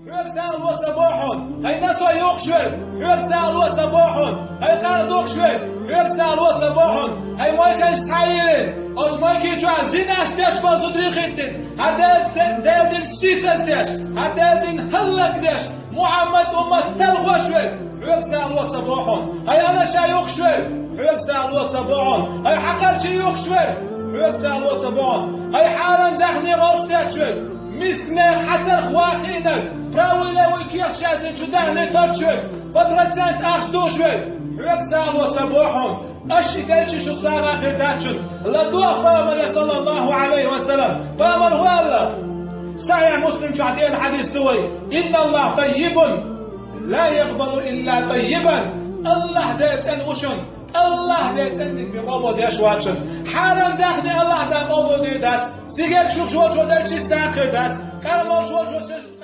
Höfsal lot sabahon. Hay naso yok şöyle. Höfsal lot sabahon. Hay qardok şöyle. Höfsal lot sabahon. Hay moykan sayilin. Az moyki şu zinaş deş bazudrik ettin. Haderdin sisas deş. Haderdin hallak deş. Muhammed ummet telgoş ver. Höfsal lot sabahon. Hay ana şey yok şöyle. Höfsal lot sabahon. Hay hakarçı yok şöyle. Höfsal lot sabahon. Hay haran dakhni qorshdat şöyle. Miskne hatar khwaqinak. Правильно ويكيخ شازن شو دهني تاتشوي بدرتسانت أخش دوشوي حيوك سالوات صباحهم أشي دلشي شو صار آخر داتشن لا دوخ بامر صلى الله عليه وسلم بامر والله صحيح مسلم شو عدين حديث دوي إن الله طيب لا يقبل إلا طيبا الله ديتن وشن الله ديتن بقبو ديش واتشن حرام داخني الله دا قبو دي دات سيجيك شو دلشي ساخر دات كارمال شو